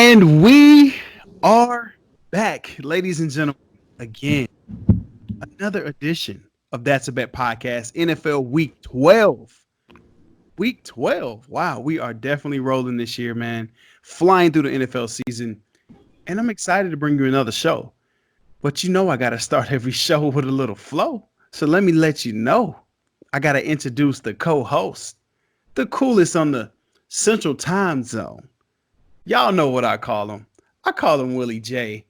And we are back, ladies and gentlemen, again. Another edition of That's a Bet podcast, NFL Week 12. Week 12. Wow, we are definitely rolling this year, man. Flying through the NFL season. And I'm excited to bring you another show. But you know, I got to start every show with a little flow. So let me let you know. I got to introduce the co host, the coolest on the Central Time Zone. Y'all know what I call him. I call him Willie J.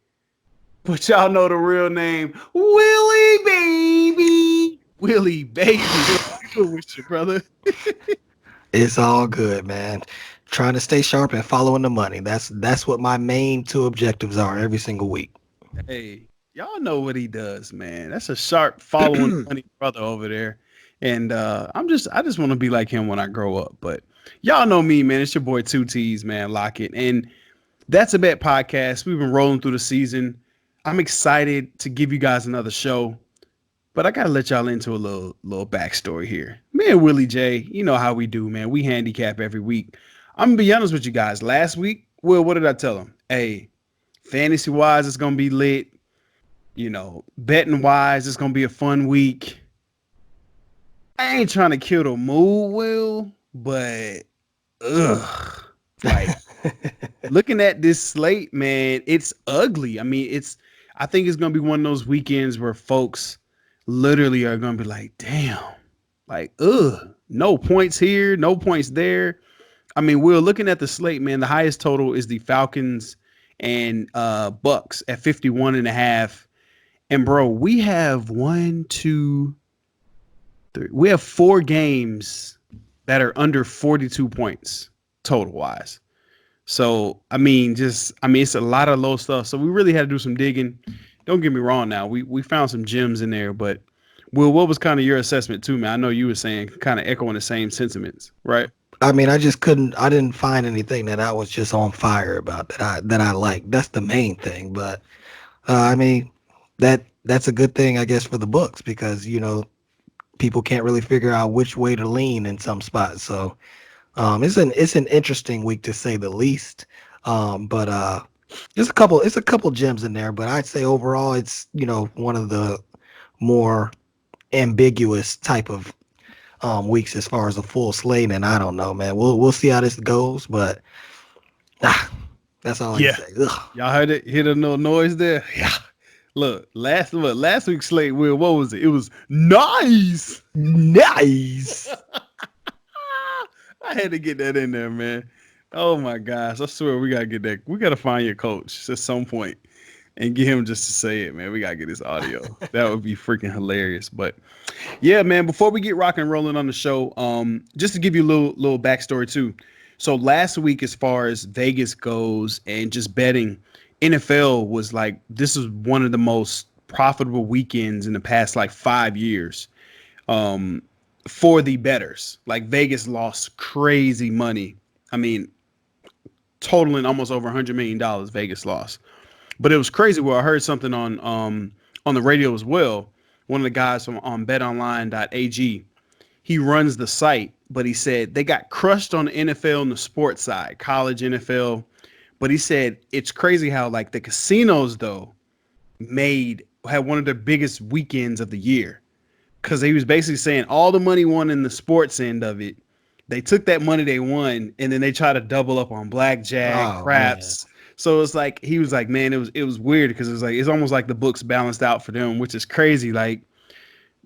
But y'all know the real name, Willy baby. Willy baby. What's good with you, brother? It's all good, man. Trying to stay sharp and following the money. That's what my main two objectives are every single week. Hey, y'all know what he does, man. That's a sharp following money brother over there. And I just want to be like him when I grow up. But y'all know me, man. It's your boy 2T's, man. Lock it. And That's a Bet podcast. We've been rolling through the season. I'm excited to give you guys another show, but I gotta let y'all into a little backstory here. Me and Willie J, you know how we do, man. We handicap every week. I'm gonna be honest with you guys. Last week, Will, what did I tell him? Hey, fantasy wise, it's gonna be lit. You know, betting wise, it's gonna be a fun week. I ain't trying to kill the mood, Will, but like looking at this slate, man, it's ugly. I mean, I think it's gonna be one of those weekends where folks literally are gonna be like, damn, like, no points here, no points there. I mean, we're looking at the slate, man. The highest total is the Falcons and Bucks at 51.5. And bro, we have one, two, three. We have 4 games that are under 42 points total wise. So, it's a lot of low stuff. So we really had to do some digging. Don't get me wrong now. We found some gems in there, but Will, what was kind of your assessment too, man? I know you were saying kind of echoing the same sentiments, right? I mean, I didn't find anything that I was just on fire about that I like. That's the main thing. But I mean, that's a good thing, I guess, for the books because, people can't really figure out which way to lean in some spots. So it's an interesting week to say the least. But there's a couple gems in there, but I'd say overall it's one of the more ambiguous type of weeks as far as a full slate. And I don't know, man. We'll see how this goes, but that's all I can say. Ugh. Y'all heard it? Hear the little noise there? Yeah. Look, last week's slate, Will, what was it? It was nice. Nice. I had to get that in there, man. Oh my gosh. I swear we gotta get that. We gotta find your coach at some point and get him just to say it, man. We gotta get his audio. That would be freaking hilarious. But yeah, man, before we get rock and rolling on the show, just to give you a little backstory too. So last week, as far as Vegas goes and just betting, NFL was like, this is one of the most profitable weekends in the past like 5 years. For the bettors. Like Vegas lost crazy money. I mean, totaling almost over $100 million Vegas lost. But it was crazy. Well, I heard something on the radio as well. One of the guys from on betonline.ag, he runs the site, but he said they got crushed on the NFL and the sports side, college NFL. But he said it's crazy how like the casinos though had one of their biggest weekends of the year. Because he was basically saying all the money won in the sports end of it, they took that money they won and then they try to double up on blackjack, craps. Man. So it's like he was like, man, it was weird because it's almost like the books balanced out for them, which is crazy. Like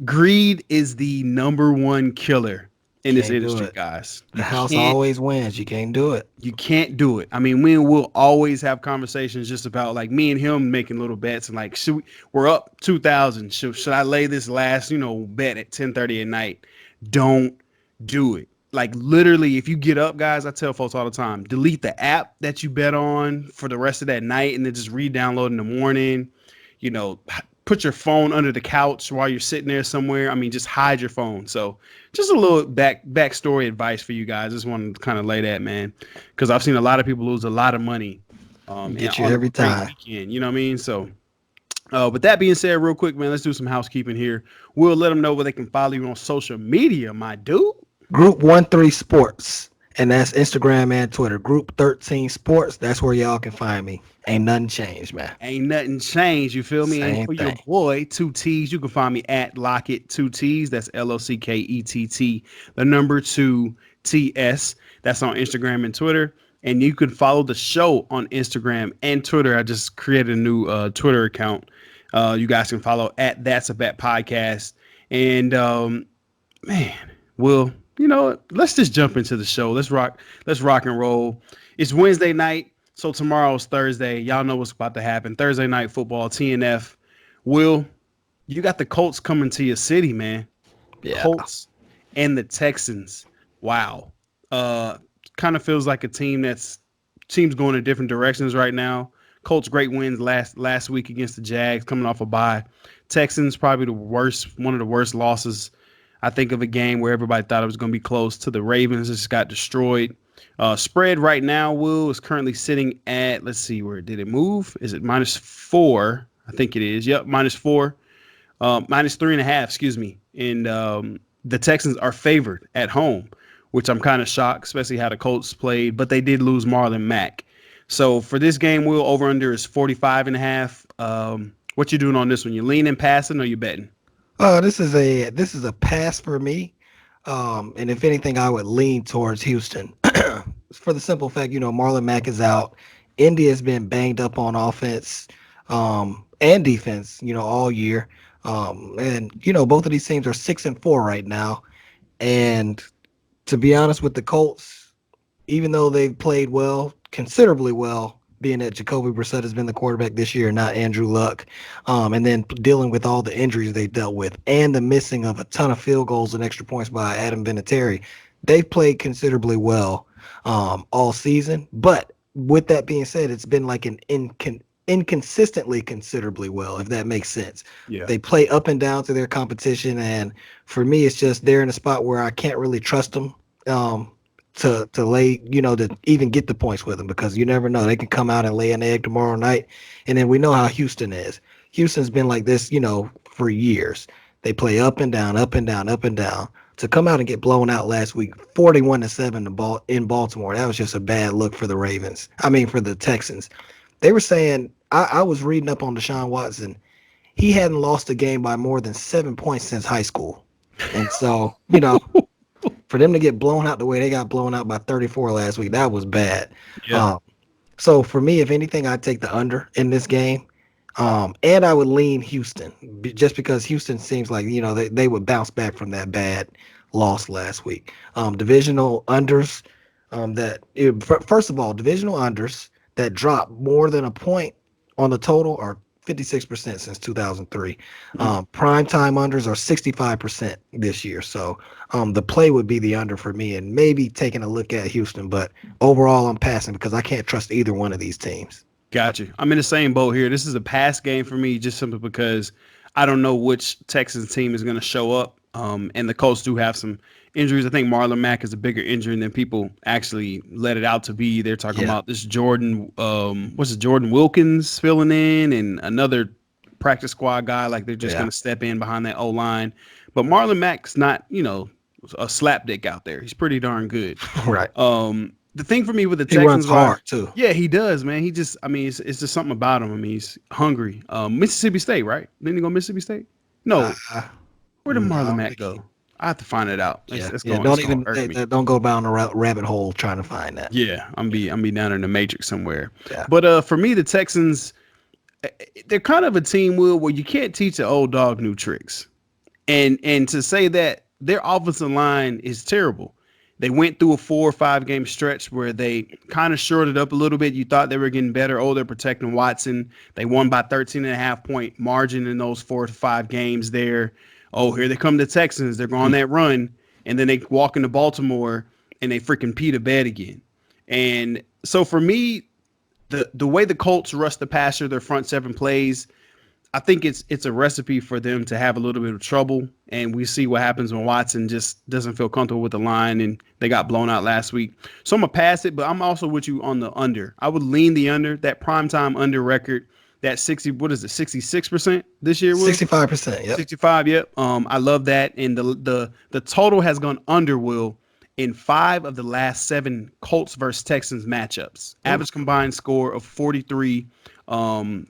greed is the number one killer in this industry, guys. The house always wins. You can't do it. You can't do it. I mean, we'll always have conversations just about like me and him making little bets and like, we're up 2,000. Should I lay this last, bet at 10:30 at night? Don't do it. Like literally, if you get up, guys, I tell folks all the time, delete the app that you bet on for the rest of that night and then just re-download in the morning. Put your phone under the couch while you're sitting there somewhere. I mean, just hide your phone. So just a little backstory advice for you guys. Just wanted to kind of lay that, man, because I've seen a lot of people lose a lot of money. Get you every time. Weekend, you know what I mean? So with that being said, real quick, man, let's do some housekeeping here. We'll let them know where they can follow you on social media, my dude. Group 13 Sports And that's Instagram and Twitter. Group 13 Sports. That's where y'all can find me. Ain't nothing changed, man. Ain't nothing changed. You feel me? And Same for your thing. boy, two T's, you can find me at Lockett two T's. That's Lockett, the number two TS. That's on Instagram and Twitter. And you can follow the show on Instagram and Twitter. I just created a new Twitter account. You guys can follow at That's a Bet Podcast. And man, well, you know what? Let's just jump into the show. Let's rock and roll. It's Wednesday night, so tomorrow's Thursday. Y'all know what's about to happen. Thursday night football, TNF. Will, you got the Colts coming to your city, man. Yeah. Colts and the Texans. Wow. Kind of feels like a team's going in different directions right now. Colts great wins last week against the Jags, coming off a bye. Texans probably one of the worst losses I think of a game where everybody thought it was going to be close to the Ravens. Just got destroyed. Spread right now, Will, is currently sitting at, let's see, where did it move? Is it -4? I think it is. Yep, -4. -3.5, excuse me. And the Texans are favored at home, which I'm kind of shocked, especially how the Colts played. But they did lose Marlon Mack. So for this game, Will, over-under is 45.5. What you doing on this one? You leaning, passing, or you betting? This is a pass for me. And if anything, I would lean towards Houston for the simple fact, Marlon Mack is out. Indy has been banged up on offense and defense, all year. And both of these teams are 6-4 right now. And to be honest with the Colts, even though they've played well, considerably well, being that Jacoby Brissett has been the quarterback this year, not Andrew Luck, and then dealing with all the injuries they dealt with and the missing of a ton of field goals and extra points by Adam Vinatieri, they've played considerably well all season. But with that being said, it's been like an inconsistently considerably well, if that makes sense. Yeah. They play up and down to their competition, and for me, it's just they're in a spot where I can't really trust them. To lay, to even get the points with them, because you never know. They can come out and lay an egg tomorrow night. And then we know how Houston is. Houston's been like this, for years. They play up and down, up and down, up and down. To come out and get blown out last week, 41-7 in Baltimore, that was just a bad look for the Ravens. I mean, for the Texans. They were saying, I was reading up on Deshaun Watson. He hadn't lost a game by more than 7 points since high school. And so, for them to get blown out the way they got blown out by 34 last week, that was bad. Yeah. So for me, if anything, I'd take the under in this game. And I would lean Houston just because Houston seems like, they would bounce back from that bad loss last week. Divisional unders first of all, divisional unders that drop more than a point on the total are 56% since 2003. Prime time unders are 65% this year. So the play would be the under for me, and maybe taking a look at Houston. But overall, I'm passing because I can't trust either one of these teams. Got you. I'm in the same boat here. This is a pass game for me, just simply because I don't know which Texans team is going to show up. And the Colts do have some injuries. I think Marlon Mack is a bigger injury than people actually let it out to be. They're talking about this Jordan Wilkins filling in, and another practice squad guy. Like they're just going to step in behind that O-line. But Marlon Mack's not, a slapdick out there. He's pretty darn good. Right. The thing for me with the Texans, he runs hard too. Yeah, he does, man. He just, it's just something about him. I mean, he's hungry. Mississippi State, right? Didn't he go Mississippi State? No. Where did Marlon Mack go? I have to find it out. Don't go down a rabbit hole trying to find that. Yeah, I'm be down in the matrix somewhere. Yeah. But for me, the Texans, they're kind of a team, Will, where you can't teach an old dog new tricks, and to say that their offensive line is terrible. They went through a 4 or 5 game stretch where they kind of shored it up a little bit. You thought they were getting better. Oh, they're protecting Watson. They won by 13.5 point margin in those 4 to 5 games there. Oh, here they come, the Texans. They're going on that run. And then they walk into Baltimore and they freaking pee to bed again. And so for me, the way the Colts rush the passer, their front 7 plays, I think it's a recipe for them to have a little bit of trouble. And we see what happens when Watson just doesn't feel comfortable with the line, and they got blown out last week. So I'm going to pass it, but I'm also with you on the under. I would lean the under. That primetime under record, that 66% this year? 65%, yep. 65, yep. I love that. And the total has gone under, Will, in 5 of the last 7 Colts versus Texans matchups. Ooh. Average combined score of 43 and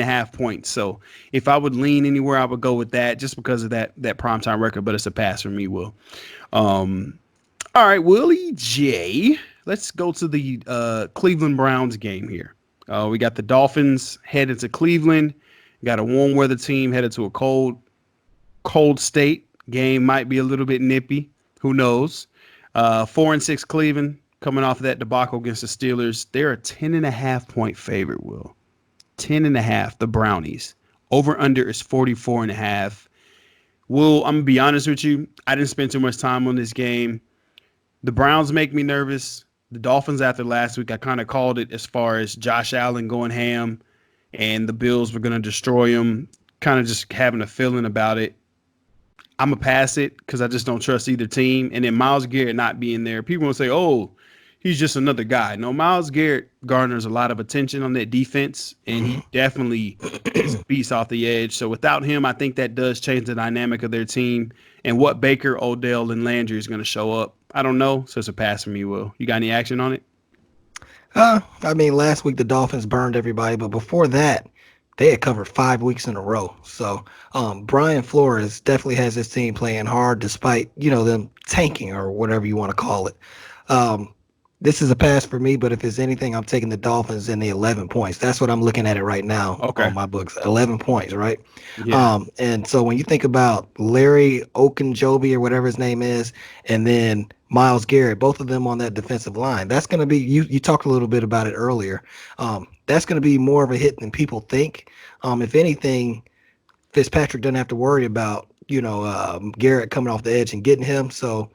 a half points. So if I would lean anywhere, I would go with that just because of that primetime record, but it's a pass for me, Will. Um, all right, Willie J. Let's go to the Cleveland Browns game here. We got the Dolphins headed to Cleveland. Got a warm weather team headed to a cold state. Game might be a little bit nippy. Who knows? 4-6 Cleveland coming off of that debacle against the Steelers. They're a 10.5 point favorite, Will. 10.5, the Brownies. Over under is 44.5. Will, I'm going to be honest with you. I didn't spend too much time on this game. The Browns make me nervous. The Dolphins, after last week, I kind of called it as far as Josh Allen going ham and the Bills were going to destroy him. Kind of just having a feeling about it. I'm going to pass it because I just don't trust either team. And then Myles Garrett not being there. People will say, oh, he's just another guy. No, Myles Garrett garners a lot of attention on that defense, and he definitely is a beast off the edge. So without him, I think that does change the dynamic of their team. And what Baker, Odell, and Landry is going to show up, I don't know. So it's a pass for me, Will. You got any action on it? I mean, last week the Dolphins burned everybody, but before that, they had covered 5 weeks in a row. So Brian Flores definitely has his team playing hard despite, them tanking or whatever you want to call it. This is a pass for me, but if it's anything, I'm taking the Dolphins in the 11 points. That's what I'm looking at it right now on my books. 11 points, right? Yeah. And so when you think about Larry Okunjobi or whatever his name is, and then Myles Garrett, both of them on that defensive line, that's going to be, you talked a little bit about it earlier. That's going to be more of a hit than people think. If anything, Fitzpatrick doesn't have to worry about, Garrett coming off the edge and getting him. So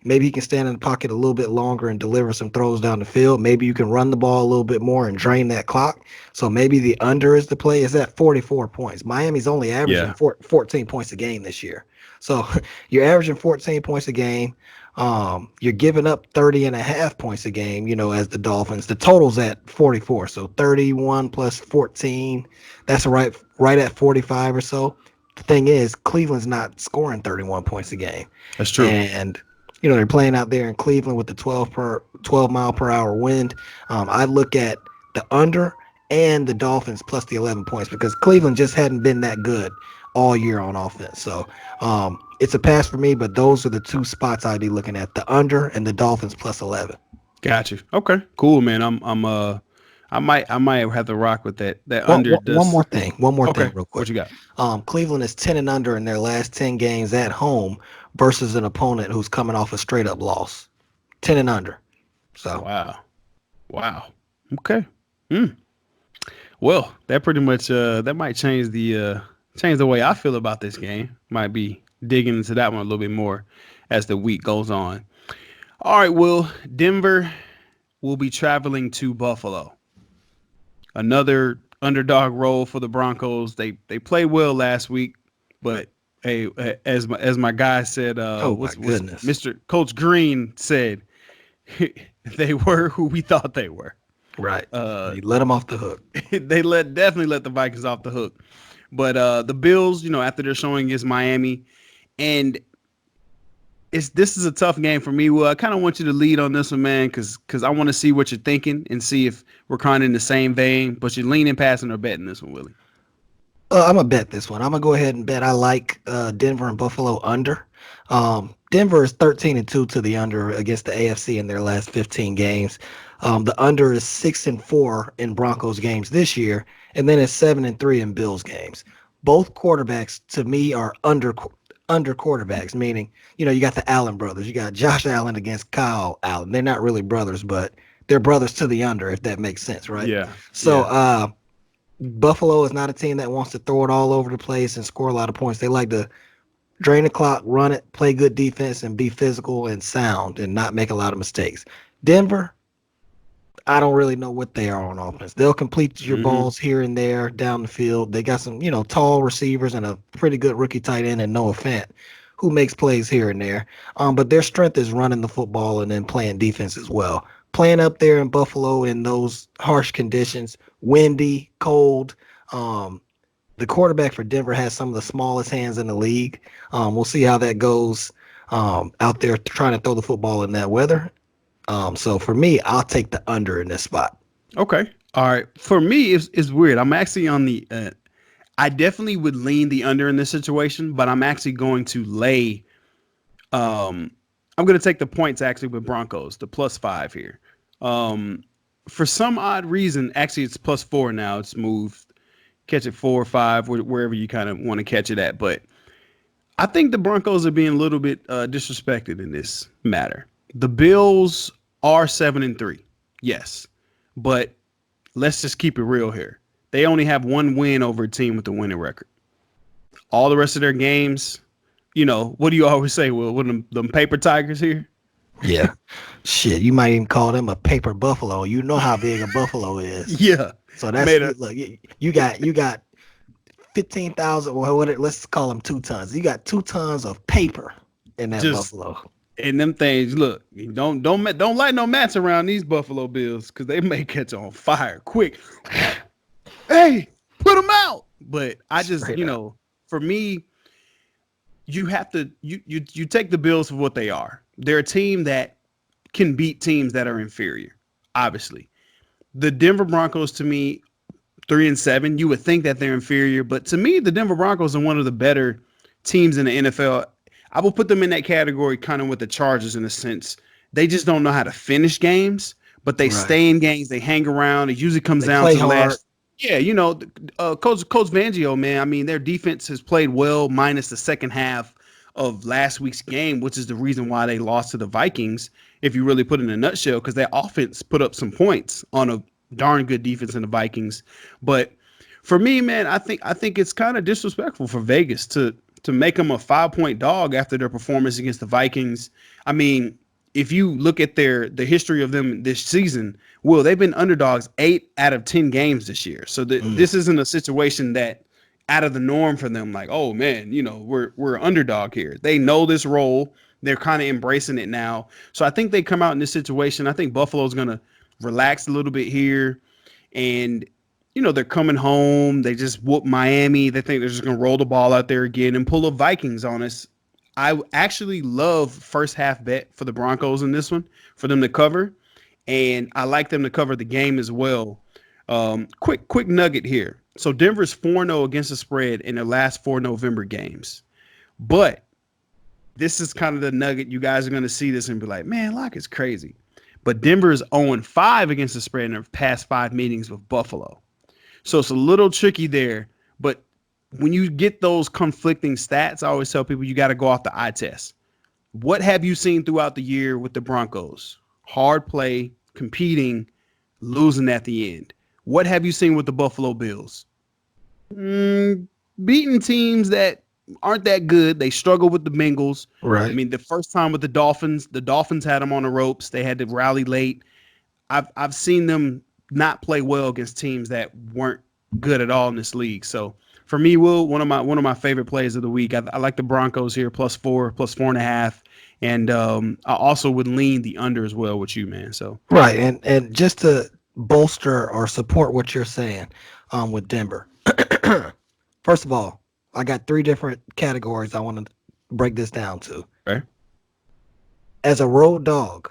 maybe he can stand in the pocket a little bit longer and deliver some throws down the field. Maybe you can run the ball a little bit more and drain that clock. So maybe the under is the play. Is at 44 points. Miami's only averaging 14 points a game this year. So you're averaging 14 points a game. You're giving up 30.5 points a game, as the Dolphins. The total's at 44. So 31 plus 14, that's right at 45 or so. The thing is, Cleveland's not scoring 31 points a game. That's true. And they're playing out there in Cleveland with the 12 mile per hour wind. I look at the under and the Dolphins plus the 11 points because Cleveland just hadn't been that good all year on offense. So it's a pass for me, but those are the two spots I'd be looking at: the under and the Dolphins plus 11. Got you. Okay, cool, man. I might have to rock with that. That under does. One more thing, real quick. What you got? Cleveland is 10 and under in their last 10 games at home versus an opponent who's coming off a straight up loss. 10 and under. So wow. Okay. Well, that pretty much that might change the way I feel about this game. Might be digging into that one a little bit more as the week goes on. All right, Will. Denver will be traveling to Buffalo. Another underdog role for the Broncos. They played well last week, but hey, as my guy said, goodness, Mr. Coach Green said, they were who we thought they were. Right. You let them off the hook. They definitely let the Vikings off the hook. But the Bills, after they're showing against Miami, and this is a tough game for me. Well, I kind of want you to lead on this one, man, because I want to see what you're thinking and see if we're kind of in the same vein. But you're leaning, passing, or betting this one, Willie? I'm going to bet this one. I'm going to go ahead and bet I like Denver and Buffalo under. Denver is 13-2 to the under against the AFC in their last 15 games. The under is 6-4 in Broncos games this year, and then it's 7-3 in Bills games. Both quarterbacks, to me, are under quarterbacks, meaning, you got the Allen brothers. You got Josh Allen against Kyle Allen. They're not really brothers, but they're brothers to the under, if that makes sense, right? Yeah. So Buffalo is not a team that wants to throw it all over the place and score a lot of points. They like to drain the clock, run it, play good defense, and be physical and sound and not make a lot of mistakes. Denver, I don't really know what they are on offense. They'll complete your balls here and there down the field. They got some, tall receivers and a pretty good rookie tight end and Noah Fant, who makes plays here and there. But their strength is running the football and then playing defense as well. Playing up there in Buffalo in those harsh conditions, windy, cold. The quarterback for Denver has some of the smallest hands in the league. We'll see how that goes out there trying to throw the football in that weather. So for me, I'll take the under in this spot. Okay. All right. For me, it's weird. I'm actually on the. I definitely would lean the under in this situation, but I'm actually going to lay. Um, I'm going to take the points actually with Broncos, the +5 here. Um, for some odd reason, actually it's +4 now. It's moved. Catch it 4 or 5, wherever you kind of want to catch it at. But I think the Broncos are being a little bit disrespected in this matter. The Bills are 7-3, yes, but let's just keep it real here. They only have one win over a team with a winning record. All the rest of their games, what do you always say? Well, what them paper tigers here? Yeah. Shit, you might even call them a paper buffalo. You know how big a buffalo is. Yeah, So that's made a look. You got 15,000. Well, let's call them 2 tons. You got 2 tons of paper in that just buffalo. and them things. Look, don't light no mats around these Buffalo Bills because they may catch on fire quick. Hey, put them out. But I just, Straight up. for me, you have to you take the Bills for what they are. They're a team that can beat teams that are inferior. Obviously, the Denver Broncos to me 3-7. You would think that they're inferior, but to me, the Denver Broncos are one of the better teams in the NFL. I will put them in that category, kind of with the Chargers in a sense. They just don't know how to finish games, but they Right. stay in games. They hang around. It usually comes They down play to the hard. last. Yeah, Coach Vangio, man. I mean, their defense has played well, minus the second half of last week's game, which is the reason why they lost to the Vikings. If you really put it in a nutshell, because their offense put up some points on a darn good defense in the Vikings. But for me, man, I think it's kind of disrespectful for Vegas to make them a 5-point dog after their performance against the Vikings. I mean, if you look at the history of them this season, well, they've been underdogs 8 out of 10 games this year. So Mm, this isn't a situation that out of the norm for them. Like, oh man, we're underdog here. They know this role. They're kind of embracing it now. So I think they come out in this situation. I think Buffalo's gonna relax a little bit here, and they're coming home. They just whoop Miami. They think they're just gonna roll the ball out there again and pull the Vikings on us. I actually love first half bet for the Broncos in this one for them to cover, and I like them to cover the game as well. Quick nugget here. So Denver's 4-0 against the spread in their last 4 November games, but this is kind of the nugget. You guys are going to see this and be like, man, Locke is crazy. But Denver is 0-5 against the spread in their past 5 meetings with Buffalo. So it's a little tricky there. But when you get those conflicting stats, I always tell people you got to go off the eye test. What have you seen throughout the year with the Broncos? Hard play, competing, losing at the end. What have you seen with the Buffalo Bills? Beating teams that aren't that good. They struggle with the Bengals. I right. mean, the first time with the Dolphins had them on the ropes. They had to rally late. I've seen them not play well against teams that weren't good at all in this league. So for me, Will, one of my favorite plays of the week. I like the Broncos here, +4, +4.5, and I also would lean the under as well with you, man. So Right. And just to bolster or support what you're saying, with Denver. First of all, I got 3 different categories I want to break this down to. okay, As a road dog,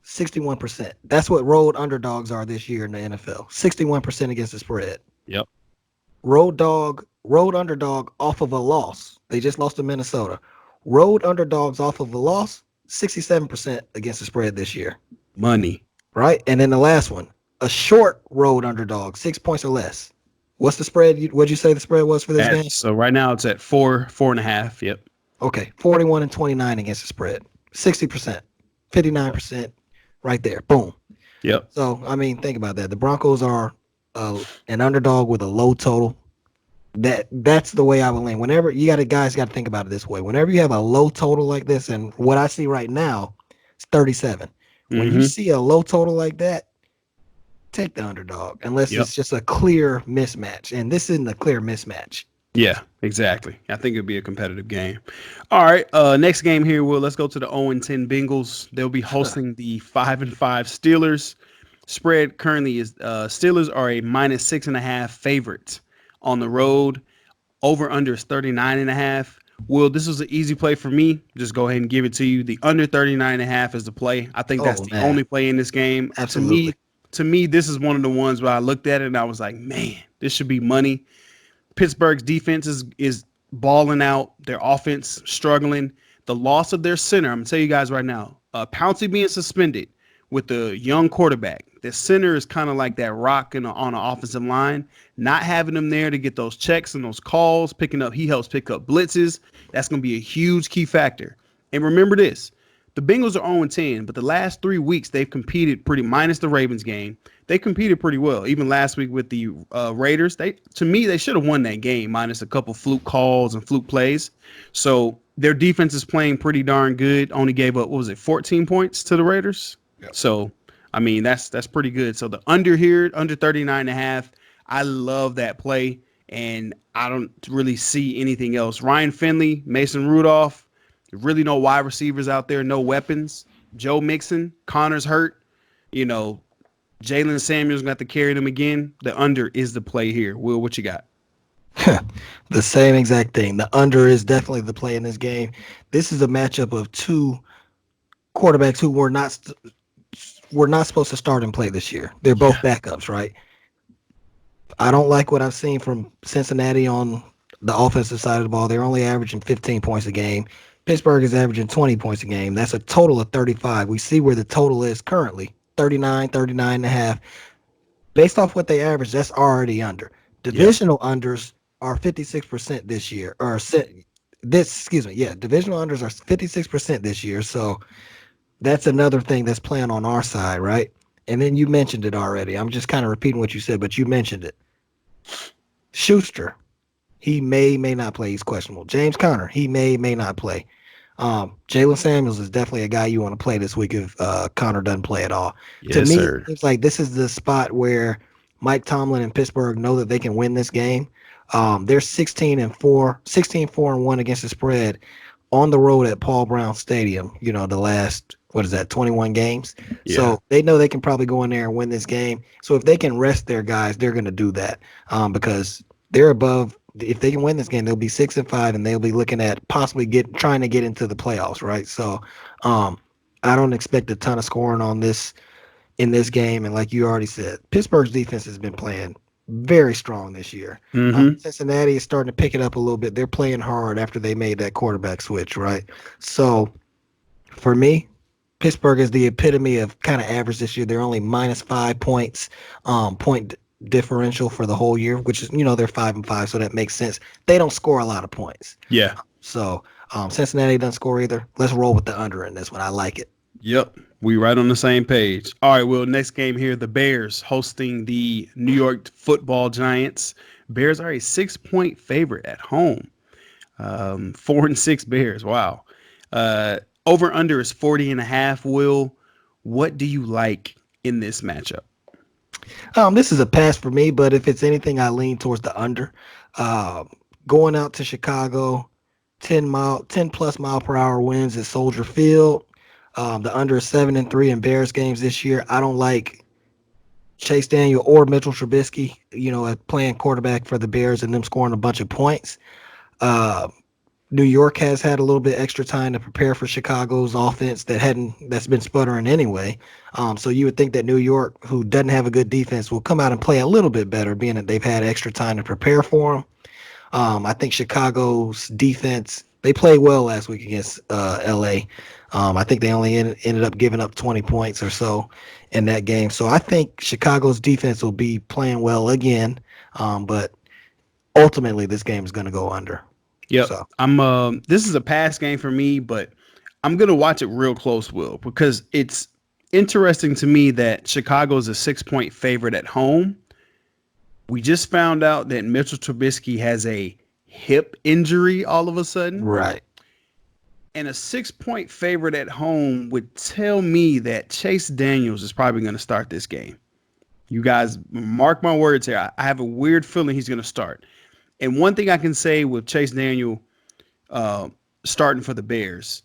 61%. That's what road underdogs are this year in the NFL. 61% against the spread. yep, Road underdog off of a loss. They just lost to Minnesota. Road underdogs off of a loss, 67% against the spread this year. money. Right? And then the last one, a short road underdog, 6 points or less. What's the spread? What'd you say the spread was for this game? So right now it's at 4.5. Yep, Okay, 41 and 29 against the spread, 60%, 59%, right there. Boom. yep, So I mean, think about that. The Broncos are an underdog with a low total. That's the way I would lean. Whenever you guys got to think about it this way. Whenever you have a low total like this, and what I see right now, it's 37. When you mm-hmm, see a low total like that, take the underdog, unless yep. it's just a clear mismatch. And this isn't a clear mismatch. Yeah, exactly. I think it'll be a competitive game. All right. Next game here, Will. Let's go to the 0-10 Bengals. They'll be hosting the 5-5 Steelers. Spread currently is Steelers are a -6.5 favorite on the road. Over under is 39.5. Well, this was an easy play for me. Just go ahead and give it to you. The under 39.5 is the play. I think that's Oh the man, only play in this game. absolutely. To me, this is one of the ones where I looked at it and I was like, man, this should be money. Pittsburgh's defense is balling out. Their offense struggling. The loss of their center. I'm gonna tell you guys right now. Pouncey being suspended with the young quarterback. The center is kind of like that rock on an offensive line. Not having him there to get those checks and those calls, picking up. He helps pick up blitzes. That's gonna be a huge key factor. And remember this: the Bengals are 0-10, but the last 3 weeks they've competed pretty, minus the Ravens game. They competed pretty well. Even last week with the Raiders, to me, they should have won that game, minus a couple fluke calls and fluke plays. So their defense is playing pretty darn good. Only gave up, what was it, 14 points to the Raiders? Yep. So, I mean, that's pretty good. So the under here, under 39.5, I love that play, and I don't really see anything else. Ryan Finley, Mason Rudolph, really no wide receivers out there, no weapons. Joe Mixon, Connor's hurt. You know, Jalen Samuels got to carry them again. The under is the play here. Will, what you got? The same exact thing. The under is definitely the play in this game. This is a matchup of two quarterbacks who were not supposed to start and play this year. They're both backups, right? I don't like what I've seen from Cincinnati on the offensive side of the ball. They're only averaging 15 points a game. Pittsburgh is averaging 20 points a game. That's a total of 35. We see where the total is currently, 39, 39 and a half. Based off what they average, that's already under. Divisional unders are 56% this year. Divisional unders are 56% this year. So that's another thing that's playing on our side, right? And then you mentioned it already. I'm just kind of repeating what you said, but you mentioned it. Schuster, he may not play. He's questionable. James Conner, he may not play. Jalen Samuels is definitely a guy you want to play this week if Conner doesn't play at all. Yes, To me, sir. it's like this is the spot where Mike Tomlin and Pittsburgh know that they can win this game. They're 16-4 and 1 against the spread on the road at Paul Brown Stadium. You know, the last, what is that, 21 games. Yeah. So they know they can probably go in there and win this game. So if they can rest their guys, they're going to do that because they're above. If they can win this game, they'll be 6-5, and they'll be looking at possibly trying to get into the playoffs, right? So I don't expect a ton of scoring on this in this game. And like you already said, Pittsburgh's defense has been playing very strong this year. Mm-hmm. Cincinnati is starting to pick it up a little bit. They're playing hard after they made that quarterback switch, right? So for me, Pittsburgh is the epitome of kind of average this year. They're only minus 5 points, point differential for the whole year, which is, they're 5-5, so that makes sense. They don't score a lot of points. Yeah. So Cincinnati doesn't score either. Let's roll with the under in this one. I like it. Yep. We right on the same page. All right, well, next game here, the Bears hosting the New York Football Giants. Bears are a 6-point favorite at home. 4-6 Bears. Wow. Over under is 40.5. Will, what do you like in this matchup? This is a pass for me, but if it's anything, I lean towards the under. Going out to Chicago, 10 plus mile per hour winds at Soldier Field. The under is 7-3 in Bears games this year. I don't like Chase Daniel or Mitchell Trubisky, playing quarterback for the Bears and them scoring a bunch of points. New York has had a little bit extra time to prepare for Chicago's offense that's been sputtering anyway. So you would think that New York, who doesn't have a good defense, will come out and play a little bit better, being that they've had extra time to prepare for them. I think Chicago's defense, they played well last week against LA. I think they only ended up giving up 20 points or so in that game. So I think Chicago's defense will be playing well again. But ultimately, this game is going to go under. Yep. So. This is a pass game for me, but I'm going to watch it real close, Will, because it's interesting to me that Chicago is a 6-point favorite at home. We just found out that Mitchell Trubisky has a hip injury all of a sudden. Right. And a 6-point favorite at home would tell me that Chase Daniels is probably going to start this game. You guys mark my words here. I have a weird feeling he's going to start. And one thing I can say with Chase Daniel starting for the Bears,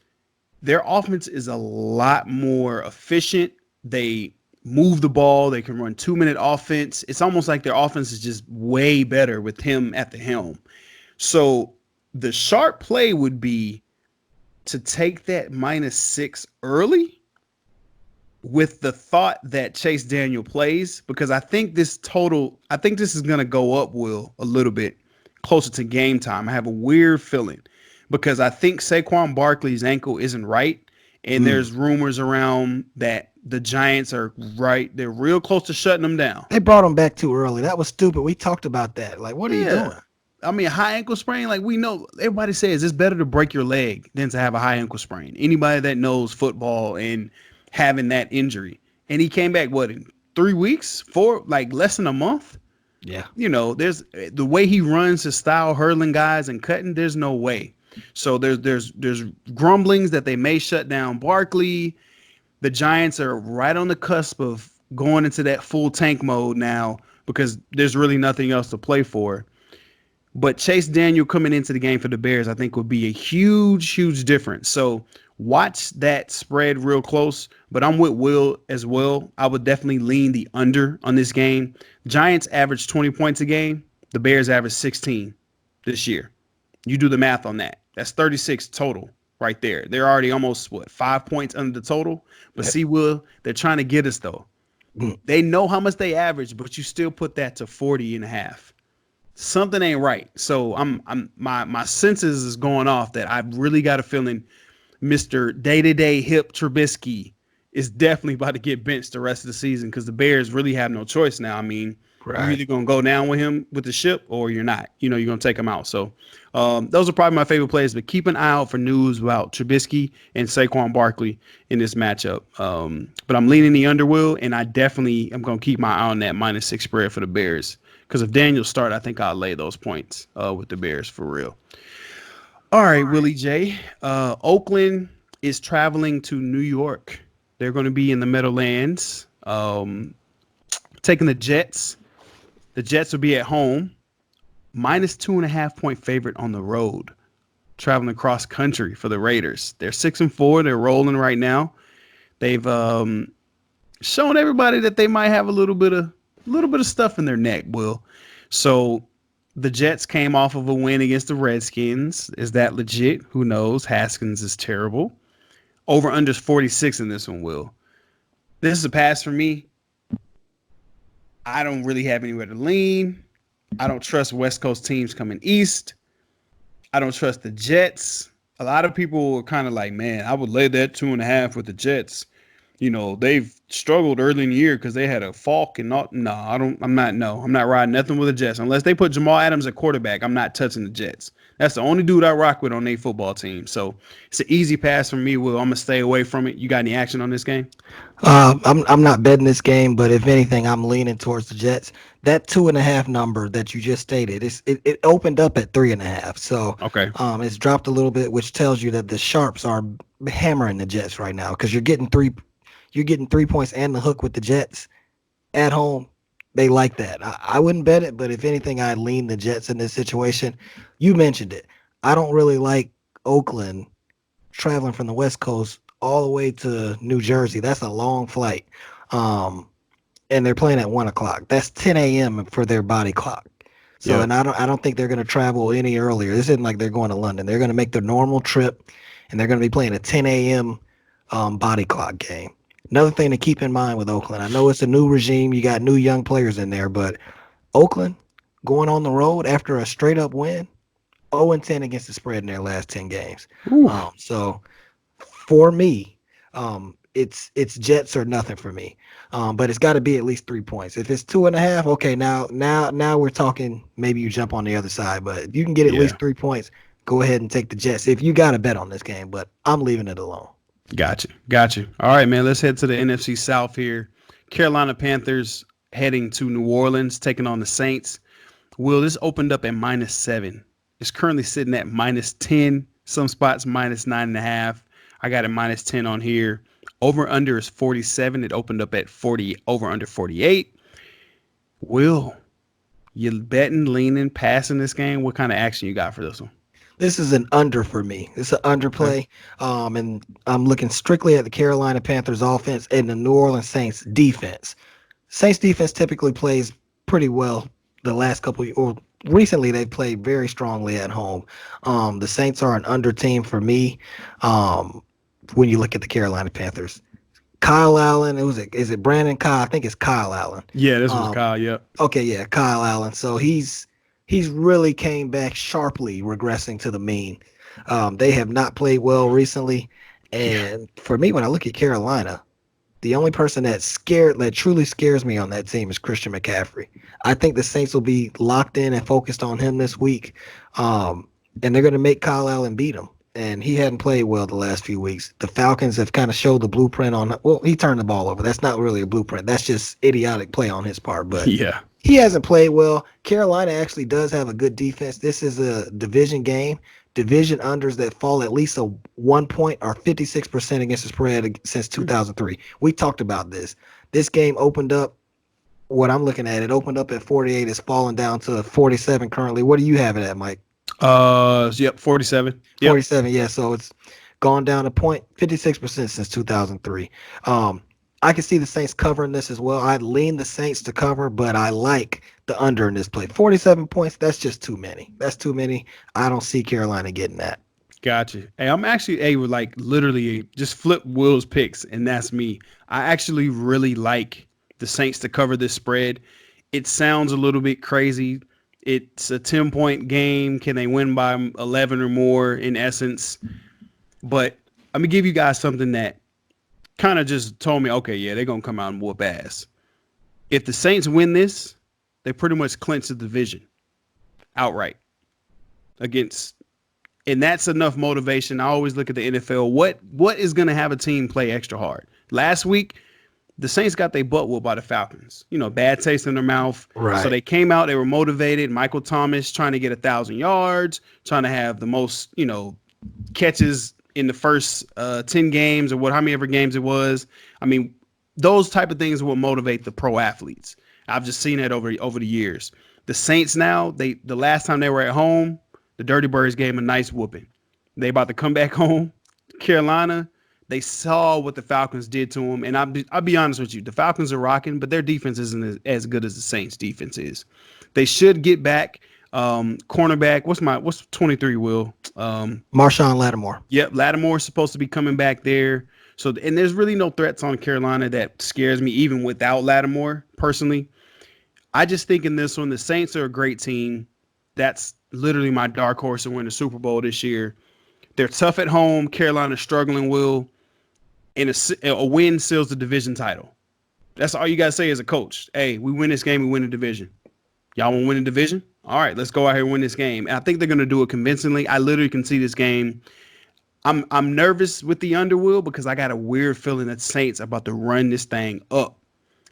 their offense is a lot more efficient. They move the ball. They can run 2-minute offense. It's almost like their offense is just way better with him at the helm. So The sharp play would be to take that -6 early with the thought that Chase Daniel plays, because I think this is going to go up, Will, a little bit closer to game time. I have a weird feeling because I think Saquon Barkley's ankle isn't right. And Mm. there's rumors around that the Giants are right. They're real close to shutting them down. They brought him back too early. That was stupid. We talked about that. Like, what are you Yeah. doing? I mean, a high ankle sprain, like we know, everybody says it's better to break your leg than to have a high ankle sprain. Anybody that knows football and having that injury. And he came back, what, in 3 weeks? Like less than a month? Yeah. There's the way he runs his style, hurling guys and cutting, there's no way. So there's grumblings that they may shut down Barkley. The Giants are right on the cusp of going into that full tank mode now because there's really nothing else to play for. But Chase Daniel coming into the game for the Bears, I think, would be a huge, huge difference. So watch that spread real close. But I'm with Will as well. I would definitely lean the under on this game. Giants average 20 points a game. The Bears average 16 this year. You do the math on that. That's 36 total right there. They're already almost, 5 points under the total. But Yep. see, Will, they're trying to get us, though. Mm. They know how much they average, but you still put that to 40 and a half. Something ain't right. So my senses is going off that I really got a feeling Mr. Day-to-day hip Trubisky is definitely about to get benched the rest of the season because the Bears really have no choice now. I mean, you're Right. either going to go down with him with the ship or you're not. You're going to take him out. So those are probably my favorite players, but keep an eye out for news about Trubisky and Saquon Barkley in this matchup. But I'm leaning the underwill, and I definitely am going to keep my eye on that -6 spread for the Bears. Because if Daniel start, I think I'll lay those points with the Bears for real. All right, Willie J. Oakland is traveling to New York. They're going to be in the Meadowlands, taking the Jets. The Jets will be at home. -2.5 point favorite on the road. Traveling across country for the Raiders. They're 6-4. They're rolling right now. They've shown everybody that they might have a little bit of stuff in their neck, Will. So the Jets came off of a win against the Redskins. Is that legit? Who knows? Haskins is terrible. Over under 46 in this one, Will. This is a pass for me. I don't really have anywhere to lean. I don't trust West Coast teams coming east. I don't trust the Jets. A lot of people are kind of like, man, I would lay that 2.5 with the Jets. They've struggled early in the year because they had a Falk and not. No, I'm not riding nothing with the Jets unless they put Jamal Adams at quarterback. I'm not touching the Jets. That's the only dude I rock with on their football team. So it's an easy pass for me. Will, I'm gonna stay away from it. You got any action on this game? I'm not betting this game, but if anything, I'm leaning towards the Jets. That 2.5 number that you just stated, it opened up at 3.5, so Okay. it's dropped a little bit, which tells you that the sharps are hammering the Jets right now because you're getting 3 points and the hook with the Jets at home. They like that. I wouldn't bet it, but if anything, I lean the Jets in this situation. You mentioned it. I don't really like Oakland traveling from the West Coast all the way to New Jersey. That's a long flight. And they're playing at 1 o'clock. That's 10 a.m. for their body clock. So, Yeah. and I don't think they're going to travel any earlier. This isn't like they're going to London. They're going to make their normal trip, and they're going to be playing a 10 a.m. Body clock game. Another thing to keep in mind with Oakland, I know it's a new regime. You got new young players in there, but Oakland going on the road after a straight up win, 0-10 against the spread in their last 10 games. Ooh. So for me, it's Jets or nothing for me. But it's got to be at least 3 points. If it's 2.5, okay, now we're talking. Maybe you jump on the other side, but if you can get at Yeah. least 3 points, go ahead and take the Jets. If you got to bet on this game, but I'm leaving it alone. Got you. All right, man. Let's head to the NFC South here. Carolina Panthers heading to New Orleans, taking on the Saints. Will, this opened up at -7. It's currently sitting at -10. Some spots -9.5. I got it -10 on here. Over under is 47. It opened up at 40. Over under 48. Will, you betting, leaning, passing this game? What kind of action you got for this one? This is an under for me. It's an underplay. And I'm looking strictly at the Carolina Panthers offense and the New Orleans Saints defense. Saints defense typically plays pretty well the last couple of, or recently they've played very strongly at home. The Saints are an under team for me. Um, when you look at the Carolina Panthers, Kyle Allen, is it Brandon Kyle? I think it's Kyle Allen. Yeah, this was Um, Kyle. Yep. okay, yeah, Kyle Allen. So he's really came back sharply, regressing to the mean. They have not played well recently, Yeah. and for me, when I look at Carolina, the only person that truly scares me on that team is Christian McCaffrey. I think the Saints will be locked in and focused on him this week, and they're going to make Kyle Allen beat him. And he hadn't played well the last few weeks. The Falcons have kind of showed the blueprint on. Well, he turned the ball over. That's not really a blueprint. That's just idiotic play on his part. But Yeah. he hasn't played well. Carolina actually does have a good defense. This is a division game. Division unders that fall at least a 1 point are 56% against the spread since 2003. We talked about this. This game opened up, what I'm looking at, it opened up at 48. It's fallen down to 47 currently. What do you have it at, Mike? Yep, 47. Yep. 47, yeah. So it's gone down a point, 56% since 2003. I can see the Saints covering this as well. I'd lean the Saints to cover, but I like the under in this play. 47 points, that's just too many. That's too many. I don't see Carolina getting that. Gotcha. Hey, I'm actually able like literally just flip Will's picks, and that's me. I actually really like the Saints to cover this spread. It sounds a little bit crazy. It's a 10-point game. Can they win by 11 or more in essence? But I'm gonna give you guys something that kind of just told me, okay, yeah, they're gonna come out and whoop ass. If the Saints win this, they pretty much clinch the division outright against, and that's enough motivation. I always look at the NFL. What is gonna have a team play extra hard? Last week, the Saints got their butt whooped by the Falcons. You know, bad taste in their mouth. So Right. they came out, they were motivated. Michael Thomas trying to get 1,000 yards, trying to have the most, catches in the first 10 games or how many ever games it was. I mean, those type of things will motivate the pro athletes. I've just seen that over the years. The Saints now, the last time they were at home, the Dirty Birds gave them a nice whooping. They about to come back home. Carolina, they saw what the Falcons did to them, and I'll be honest with you, the Falcons are rocking, but their defense isn't as good as the Saints' defense is. They should get back. Cornerback, what's 23? Will Marshawn Lattimore. Yep, Lattimore is supposed to be coming back there. So, and there's really no threats on Carolina that scares me, even without Lattimore. Personally, I just think in this one, the Saints are a great team. That's literally my dark horse to win the Super Bowl this year. They're tough at home. Carolina's struggling. Will, and a win seals the division title. That's all you gotta say as a coach. Hey, we win this game, we win the division. Y'all want to win the division? All right, let's go out here and win this game. And I think they're going to do it convincingly. I literally can see this game. I'm nervous with the underwheel because I got a weird feeling that Saints are about to run this thing up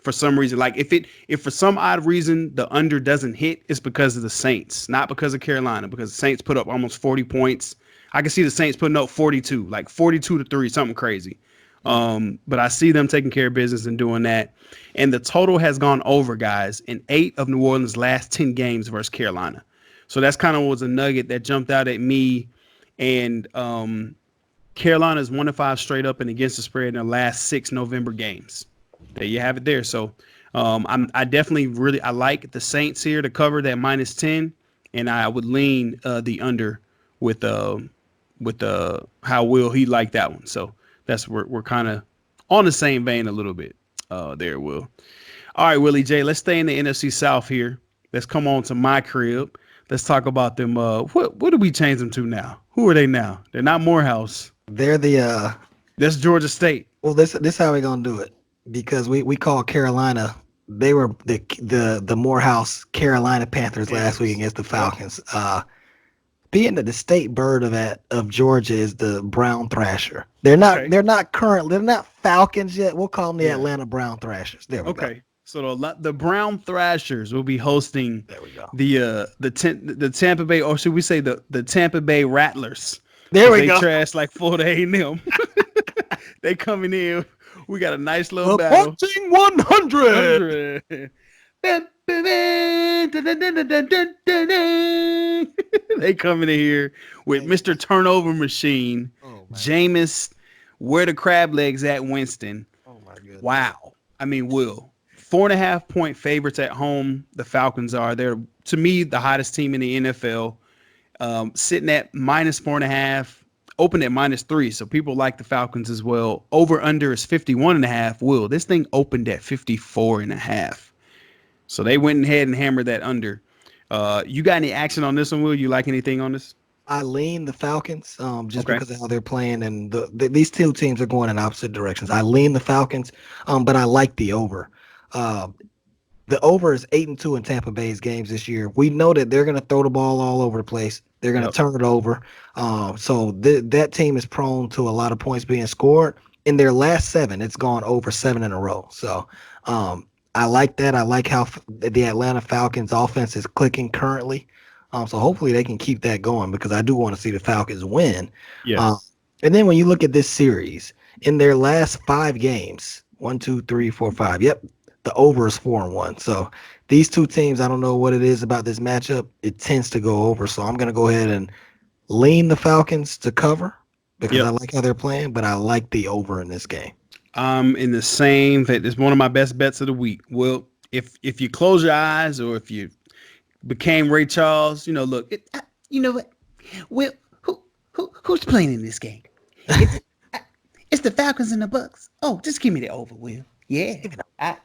for some reason. Like if for some odd reason the under doesn't hit, it's because of the Saints, not because of Carolina. Because the Saints put up almost 40 points. I can see the Saints putting up 42, like 42-3, something crazy. But I see them taking care of business and doing that. And the total has gone over, guys, in 8 of New Orleans' last 10 games versus Carolina. So that's kind of was a nugget that jumped out at me. And Carolina's 1-5 straight up and against the spread in their last 6 November games. There you have it there. So I definitely I like the Saints here to cover that -10, and I would lean the under with how Will he liked that one. So that's we're kind of on the same vein a little bit there, Will. All right, Willie J, let's stay in the NFC South here. Let's come on to my crib. Let's talk about them. What do we change them to now? Who are they now? They're not Morehouse. They're the That's Georgia State. well, this how we gonna do it, because we call Carolina, they were the Morehouse Carolina Panthers last week against the Falcons. Being that the state bird of Georgia is the brown thrasher. They're not Okay. they're not Falcons yet. We'll call them the Yeah. Atlanta Brown Thrashers. There we go. Okay. So the Brown Thrashers will be hosting There we go. the Tampa Bay, or should we say the Tampa Bay Rattlers? There we They go. trash like Florida A&M. They coming in. We got a nice little The battle. punching 100. They coming in here with Mr. Turnover Machine, Oh, Jameis, where the crab legs at Winston. Oh my goodness. Wow. I mean, Will, 4.5 point favorites at home. The Falcons are. They're to me the hottest team in the NFL, sitting at -4.5, open at -3. So people like the Falcons as well. Over under is 51.5. Will, this thing opened at 54.5. So they went ahead and hammered that under. You got any action on this one, Will? You like anything on this? I lean the Falcons, just Okay. because of how they're playing, and these two teams are going in opposite directions. I lean the Falcons, but I like the over. Uh, the over is 8-2 in Tampa Bay's games this year. We know that they're going to throw the ball all over the place. They're going to Yep. turn it over. So that team is prone to a lot of points being scored. In their last seven, it's gone over seven in a row. So I like that. I like how the Atlanta Falcons offense is clicking currently. So hopefully they can keep that going because I do want to see the Falcons win. Uh, Yes. and then when you look at this series, in their last five games, one, two, three, four, five. Yep, the over is 4-1. So these two teams, I don't know what it is about this matchup. It tends to go over. So I'm going to go ahead and lean the Falcons to cover because I Yep. like how they're playing, but I like the over in this game. I'm in the same vein. It's one of my best bets of the week. Well, if you close your eyes or if you became Ray Charles, look, you know what? Well, who's playing in this game? It's uh, it's the Falcons and the Bucks. Oh, just give me the over, Will. Yeah, yeah,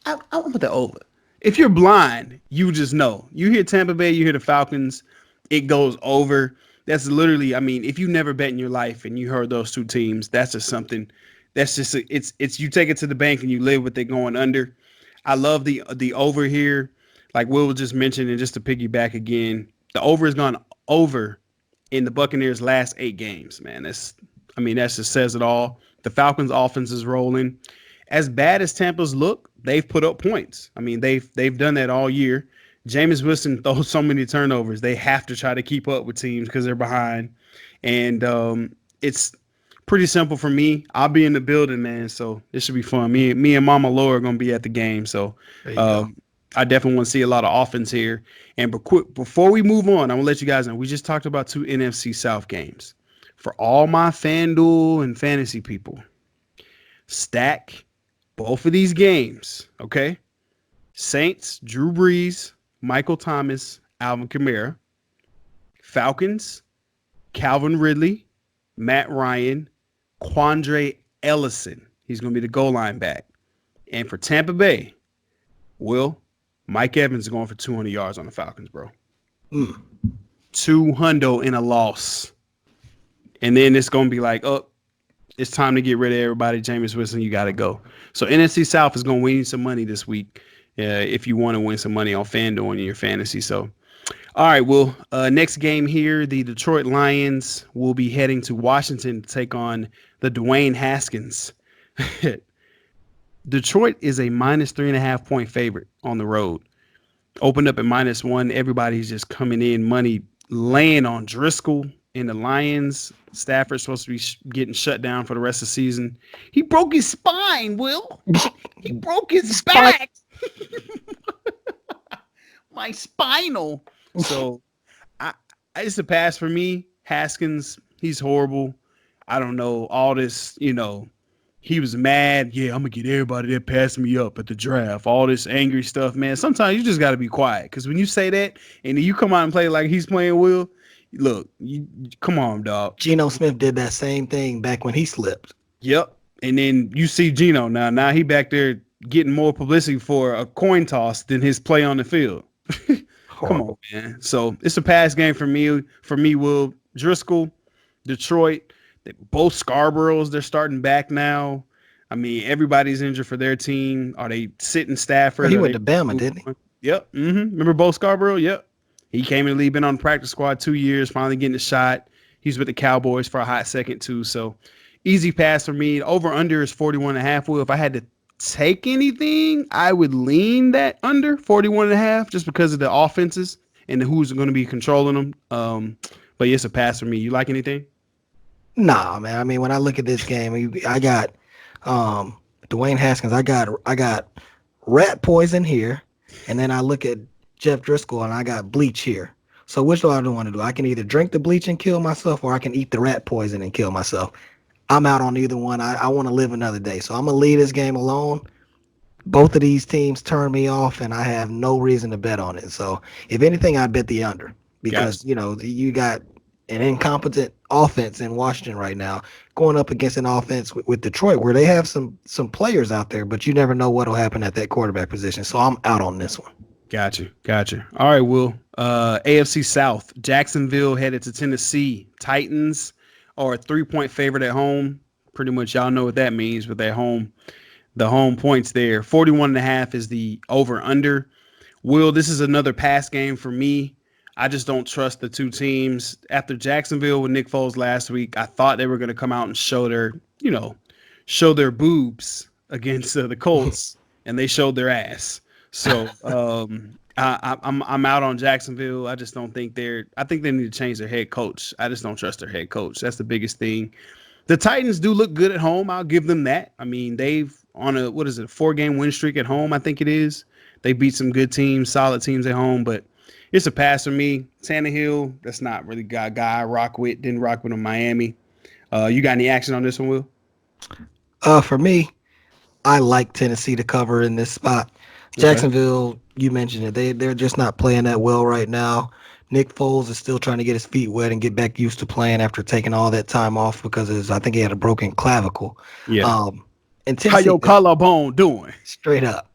I want the over. If you're blind, you just know. You hear Tampa Bay, you hear the Falcons, it goes over. That's literally, I mean, if you never bet in your life and you heard those two teams, that's just something. That's just it's you take it to the bank and you live with it going under. I love the over here. Like Will just mentioned, and just to piggyback again, the over has gone over in the Buccaneers' last 8 games. Man, that just says it all. The Falcons' offense is rolling. As bad as Tampa's look, they've put up points. I mean, they've done that all year. Jameis Winston throws so many turnovers. They have to try to keep up with teams because they're behind. And it's pretty simple for me. I'll be in the building, man. So it should be fun. Me and Mama Laura are gonna be at the game. So There you go. um, I definitely want to see a lot of offense here. And before we move on, I'm gonna let you guys know we just talked about 2 NFC South games. For all my FanDuel and fantasy people, stack both of these games. Okay, Saints, Drew Brees, Michael Thomas, Alvin Kamara. Falcons, Calvin Ridley, Matt Ryan, Quandre Ellison. He's going to be the goal line back. And for Tampa Bay, Mike Evans is going for 200 yards on the Falcons, bro. Mm. 200 in a loss. And then it's going to be like, oh, it's time to get rid of everybody. Jameis Winston, you got to go. So NFC South is going to win you some money this week if you want to win some money on FanDuel in your fantasy. So, all right, next game here, the Detroit Lions will be heading to Washington to take on the Dwayne Haskins. Detroit is a -3.5 point favorite on the road. Opened up at -1. Everybody's just coming in money laying on Driscoll and the Lions. Stafford's supposed to be getting shut down for the rest of the season. He broke his spine, Will. He broke his back. My spinal. So it's a pass for me. Haskins, he's horrible. I don't know. All this, he was mad. Yeah, I'm going to get everybody that passed me up at the draft. All this angry stuff, man. Sometimes you just got to be quiet. Because when you say that and you come out and play like he's playing Will, look, come on, dog. Geno Smith did that same thing back when he slipped. Yep. And then you see Geno now. Now he back there getting more publicity for a coin toss than his play on the field. Come on, man. So it's a pass game for me. For me, Will Driscoll, Detroit, both Scarboroughs, they're starting back now. I mean, everybody's injured for their team. Are they sitting Stafford? He went to Bama, didn't he? Yep. Remember Bo Scarborough? Yep. He came in the league, been on the practice squad 2 years, finally getting a shot. He's with the Cowboys for a hot second, too. So easy pass for me. Over under is 41.5. Will, if I had to take anything, I would lean that under 41.5 just because of the offenses and who's going to be controlling them. But yeah, it's a pass for me. You like anything? Nah, man. I mean, when I look at this game, I got Dwayne Haskins. I got rat poison here, and then I look at Jeff Driscoll and I got bleach here. So which do I want to do? I can either drink the bleach and kill myself, or I can eat the rat poison and kill myself. I'm out on either one. I want to live another day, so I'm gonna leave this game alone. both of these teams turn me off, and I have no reason to bet on it. So, if anything, I bet the under Gotcha. because you got an incompetent offense in Washington right now going up against an offense with Detroit where they have some players out there, but you never know what'll happen at that quarterback position. So I'm out on this one. Gotcha. Gotcha. All right, Will. AFC South. Jacksonville headed to Tennessee. Titans are a 3-point favorite at home. Pretty much y'all know what that means with their home. The home points there. 41.5 is the over under. Will, this is another pass game for me. I just don't trust the two teams. After Jacksonville with Nick Foles last week, I thought they were going to come out and show their boobs against the Colts, and they showed their ass. So I'm out on Jacksonville. I just don't think I think they need to change their head coach. I just don't trust their head coach. That's the biggest thing. The Titans do look good at home. I'll give them that. I mean, they've on a 4-game win streak at home, I think it is. They beat some good teams, solid teams at home, but it's a pass for me. Tannehill, that's not really a guy I rock with. Didn't rock with him in Miami. You got any action on this one, Will? For me, I like Tennessee to cover in this spot. Okay. Jacksonville, you mentioned it. They're just not playing that well right now. Nick Foles is still trying to get his feet wet and get back used to playing after taking all that time off because I think he had a broken clavicle. Yeah. And How Tennessee, your collarbone doing? straight up.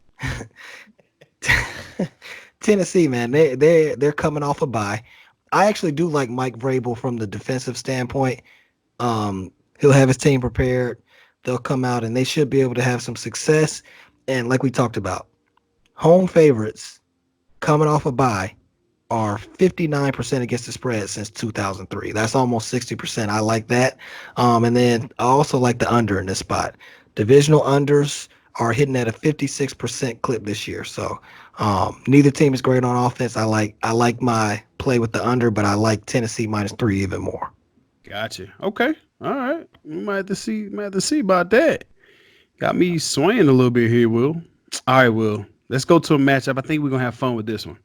Tennessee, man, they're coming off a bye. I actually do like Mike Vrabel from the defensive standpoint. He'll have his team prepared. They'll come out and they should be able to have some success. And like we talked about, home favorites coming off a bye are 59% against the spread since 2003. That's almost 60%. I like that. And then I also like the under in this spot. Divisional unders are hitting at a 56% clip this year. So neither team is great on offense. I like my play with the under, but I like Tennessee -3 even more. Gotcha. Okay. All right. We might have to see. Might have to see about that. Got me swaying a little bit here, Will. All right, Will. Let's go to a matchup. I think we're gonna have fun with this one.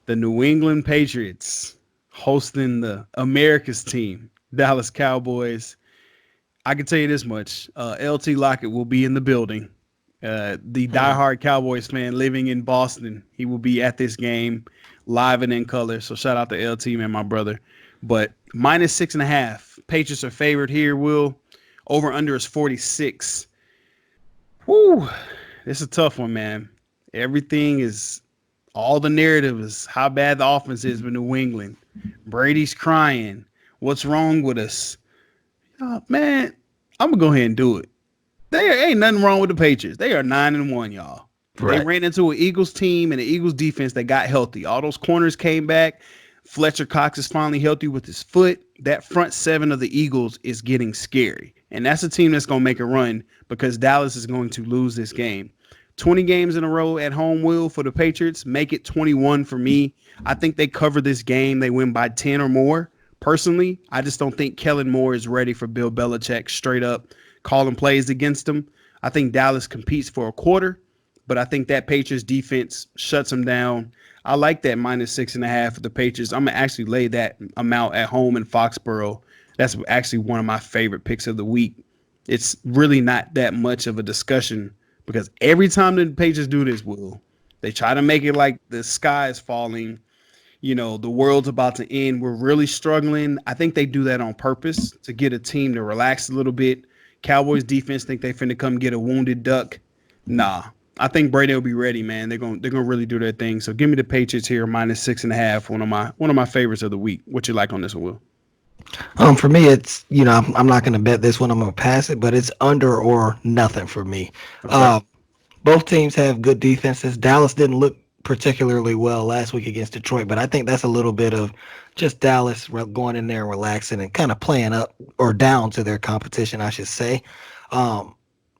The New England Patriots hosting the America's team, Dallas Cowboys. I can tell you this much: LT Lockett will be in the building. The diehard Cowboys fan living in Boston, he will be at this game, live and in color. So shout out to LT, man, my brother. But -6.5. Patriots are favored here. Will over under is 46. Whoo, it's a tough one, man. Everything is all the narrative is how bad the offense is with New England. Brady's crying. What's wrong with us? Man, I'm gonna go ahead and do it. There ain't nothing wrong with the Patriots. They are 9-1, y'all. They Right. ran into an Eagles team and an Eagles defense that got healthy. All those corners came back. Fletcher Cox is finally healthy with his foot. That front seven of the Eagles is getting scary. And that's a team that's going to make a run because Dallas is going to lose this game. 20 games in a row at home, Will, for the Patriots. Make it 21 for me. I think they cover this game. They win by 10 or more. Personally, I just don't think Kellen Moore is ready for Bill Belichick straight up calling plays against him. I think Dallas competes for a quarter, but I think that Patriots defense shuts them down. I like that -6.5 for the Patriots. I'm going to actually lay that amount at home in Foxborough. That's actually one of my favorite picks of the week. It's really not that much of a discussion because every time the Patriots do this, Will, they try to make it like the sky is falling. The world's about to end. We're really struggling. I think they do that on purpose to get a team to relax a little bit. Cowboys defense think they finna come get a wounded duck. Nah, I think Brady will be ready, man. They're gonna really do their thing. So give me the Patriots here -6.5. One of my favorites of the week. What you like on this one, Will? For me, it's I'm not going to bet this one. I'm going to pass it, but it's under or nothing for me. Okay. Both teams have good defenses. Dallas didn't look particularly well last week against Detroit, but I think that's a little bit of just Dallas going in there and relaxing and kind of playing up or down to their competition, I should say. Um,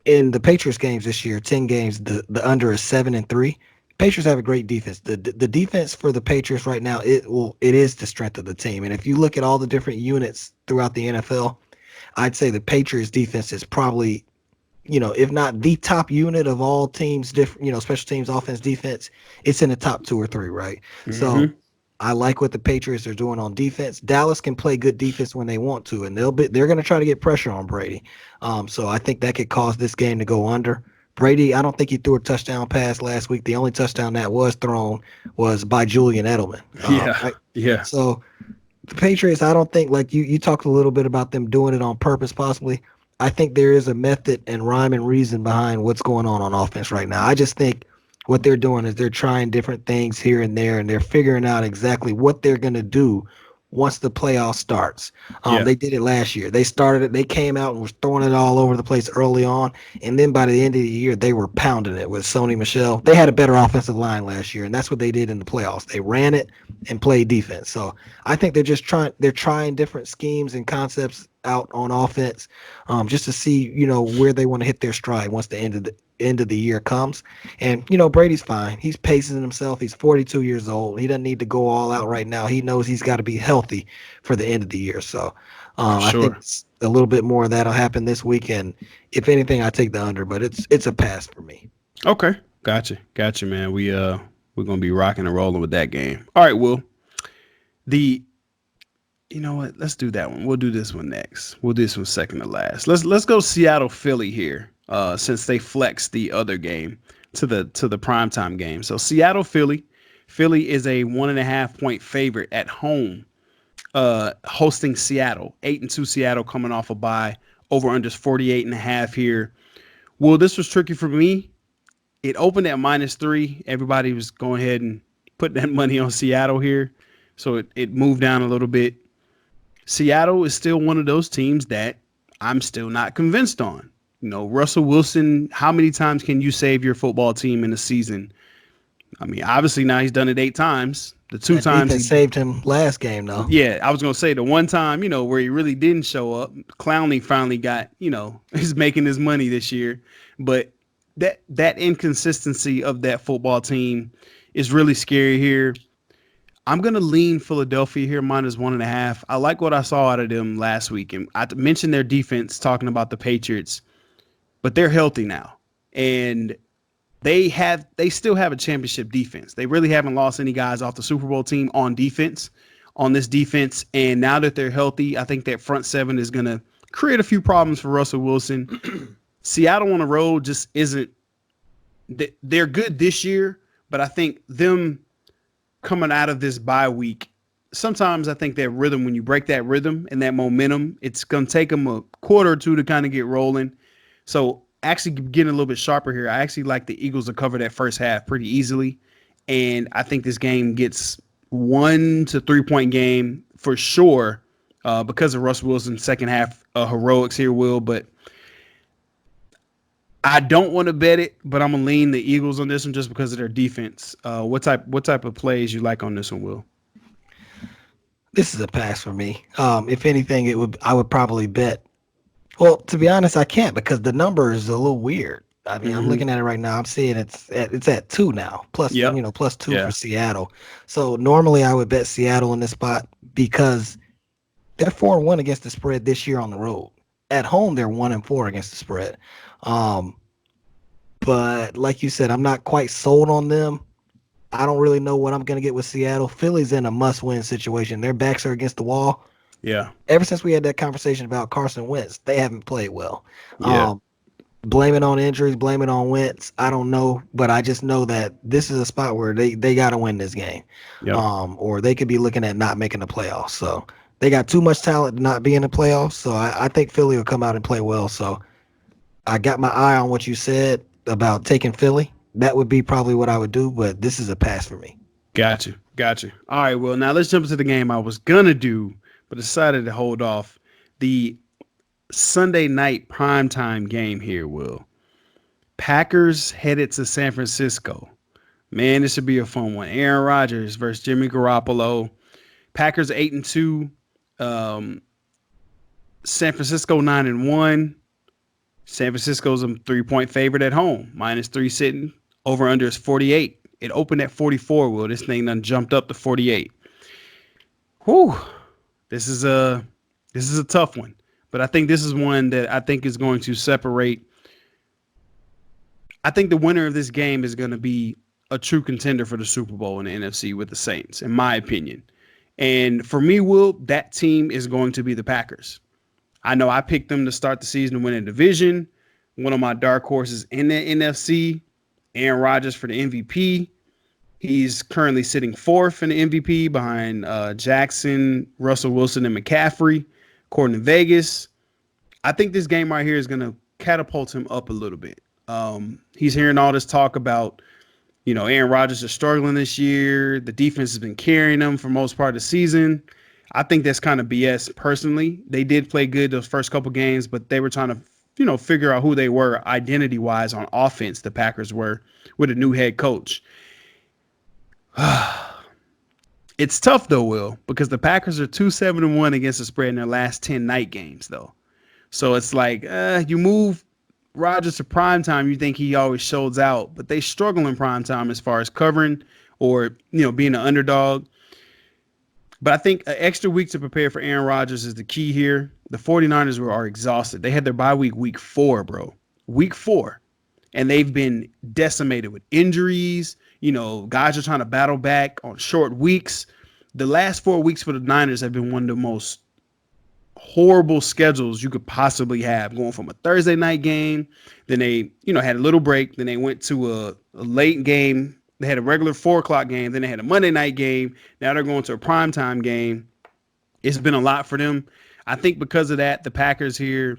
in the Patriots games this year, 10 games, the under is 7-3. Patriots have a great defense. The defense for the Patriots right now, it is the strength of the team. And if you look at all the different units throughout the NFL, I'd say the Patriots defense is probably, if not the top unit of all teams, different, special teams, offense, defense, it's in the top 2 or 3, right? So Mm-hmm. I like what the Patriots are doing on defense. Dallas can play good defense when they want to, and they're going to try to get pressure on Brady. So I think that could cause this game to go under. Brady, I don't think he threw a touchdown pass last week. The only touchdown that was thrown was by Julian Edelman. Yeah, Right. yeah, So the Patriots, I don't think like you talked a little bit about them doing it on purpose, possibly. I think there is a method and rhyme and reason behind what's going on offense right now. I just think what they're doing is they're trying different things here and there, and they're figuring out exactly what they're going to do once the playoff starts. yeah, They did it last year. They started it. They came out and was throwing it all over the place early on, and then by the end of the year, they were pounding it with Sony Michelle. They had a better offensive line last year, and that's what they did in the playoffs. They ran it and played defense. So I think they're just trying. They're trying different schemes and concepts out on offense, just to see where they want to hit their stride once the end of the year comes. And Brady's fine. He's pacing himself. He's 42 years old. He doesn't need to go all out right now. He knows he's got to be healthy for the end of the year. So I think sure. a little bit more of that'll happen this weekend. If anything, I take the under, but it's a pass for me. Okay, gotcha, man. We're gonna be rocking and rolling with that game. All right, Will. The You know what? Let's do that one. We'll do this one next. We'll do this one second to last. Let's go Seattle Philly here. Since they flexed the other game to the primetime game. So Seattle Philly. Philly is a 1.5 point favorite at home, hosting Seattle. 8-2 Seattle coming off a bye. Over unders 48.5 here. Well, this was tricky for me. It opened at -3. Everybody was going ahead and putting that money on Seattle here. So it moved down a little bit. Seattle is still one of those teams that I'm still not convinced on. Russell Wilson, how many times can you save your football team in a season? I mean, obviously now he's done it 8 times. The two That times defense he, saved him last game, though. yeah, I was going to say the one time, where he really didn't show up, Clowney finally got, he's making his money this year. But that inconsistency of that football team is really scary here. I'm going to lean Philadelphia here, -1.5. I like what I saw out of them last week. And I mentioned their defense, talking about the Patriots, but they're healthy now. And they still have a championship defense. They really haven't lost any guys off the Super Bowl team on this defense. And now that they're healthy, I think that front seven is going to create a few problems for Russell Wilson. Seattle on the road just isn't, they're good this year, but I think them coming out of this bye week, sometimes I think that rhythm, when you break that rhythm and that momentum, it's going to take them a quarter or two to kind of get rolling. So actually getting a little bit sharper here, I actually like the Eagles to cover that first half pretty easily. And I think this game gets 1 to 3 point game for sure, because of Russ Wilson's second half heroics here, Will. But I don't want to bet it, but I'm gonna lean the Eagles on this one just because of their defense. What type of plays you like on this one, Will? This is a pass for me. If anything, I would probably bet. Well, to be honest, I can't because the number is a little weird. I mean, I'm Mm-hmm. looking at it right now. I'm seeing it's at 2 now, plus Yep. +2 Yeah. for Seattle. So normally I would bet Seattle in this spot because they're 4-1 against the spread this year on the road. At home, they're 1-4 against the spread. Um, but like you said, I'm not quite sold on them. I don't really know what I'm gonna get with Seattle. Philly's in a must-win situation. Their backs are against the wall. Yeah. Ever since we had that conversation about Carson Wentz, they haven't played well. Yeah. Blame it on injuries, blame it on Wentz. I don't know, but I just know that this is a spot where they got to win this game, Yep. or they could be looking at not making the playoffs. So they got too much talent to not be in the playoffs. So I think Philly will come out and play well. So I got my eye on what you said about taking Philly. That would be probably what I would do, but this is a pass for me. Gotcha. All right. Well, now let's jump into the game I was gonna do, but decided to hold off. The Sunday night primetime game here, Will. Packers headed to San Francisco. Man, this should be a fun one. Aaron Rodgers versus Jimmy Garoppolo. Packers 8-2. Um, San Francisco 9-1. San Francisco's a 3 point favorite at home. -3 sitting. Over under is 48. It opened at 44. Will this thing done jumped up to 48? Whew. This is a tough one. But I think this is one that I think is going to separate. I think the winner of this game is going to be a true contender for the Super Bowl in the NFC with the Saints, in my opinion. And for me, Will, that team is going to be the Packers. I know I picked them to start the season to win a division, one of my dark horses in the NFC, Aaron Rodgers for the MVP. He's currently sitting fourth in the MVP behind Jackson, Russell Wilson, and McCaffrey, according to Vegas. I think this game right here is going to catapult him up a little bit. He's hearing all this talk about, Aaron Rodgers is struggling this year. The defense has been carrying him for most part of the season. I think that's kind of BS personally. They did play good those first couple games, but they were trying to, figure out who they were identity wise on offense. The Packers were with a new head coach. It's tough though, Will, because the Packers are 2-7-1 against the spread in their last 10 night games, though. So it's like you move Rodgers to primetime, you think he always shows out, but they struggle in primetime as far as covering or being an underdog. But I think an extra week to prepare for Aaron Rodgers is the key here. The 49ers are exhausted. They had their bye week 4, bro. Week 4. And they've been decimated with injuries. Guys are trying to battle back on short weeks. The last 4 weeks for the Niners have been one of the most horrible schedules you could possibly have, going from a Thursday night game. Then they, had a little break. Then they went to a late game. They had a regular 4:00 game. Then they had a Monday night game. Now they're going to a primetime game. It's been a lot for them. I think because of that, the Packers here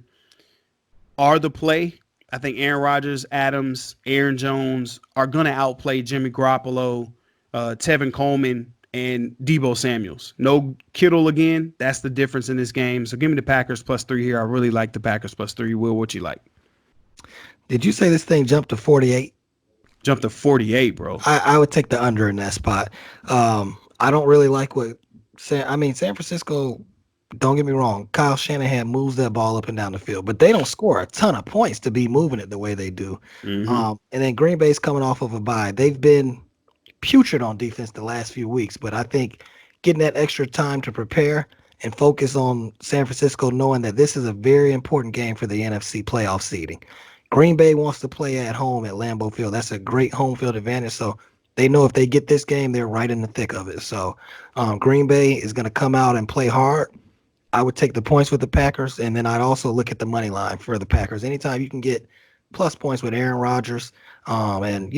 are the play. I think Aaron Rodgers, Adams, Aaron Jones are going to outplay Jimmy Garoppolo, Tevin Coleman, and Deebo Samuels. No Kittle again. That's the difference in this game. So give me the Packers +3 here. I really like the Packers +3. Will, what you like? Did you say this thing jumped to 48? Jumped to 48, bro. I would take the under in that spot. I don't really like San Francisco, don't get me wrong, Kyle Shanahan moves that ball up and down the field, but they don't score a ton of points to be moving it the way they do. And then Green Bay's coming off of a bye. They've been putrid on defense the last few weeks, but I think getting that extra time to prepare and focus on San Francisco, knowing that this is a very important game for the NFC playoff seeding. Green Bay wants to play at home at Lambeau Field. That's a great home field advantage. So they know if they get this game, they're right in the thick of it. So Green Bay is going to come out and play hard. I would take the points with the Packers, and then I'd also look at the money line for the Packers. Anytime you can get plus points with Aaron Rodgers, and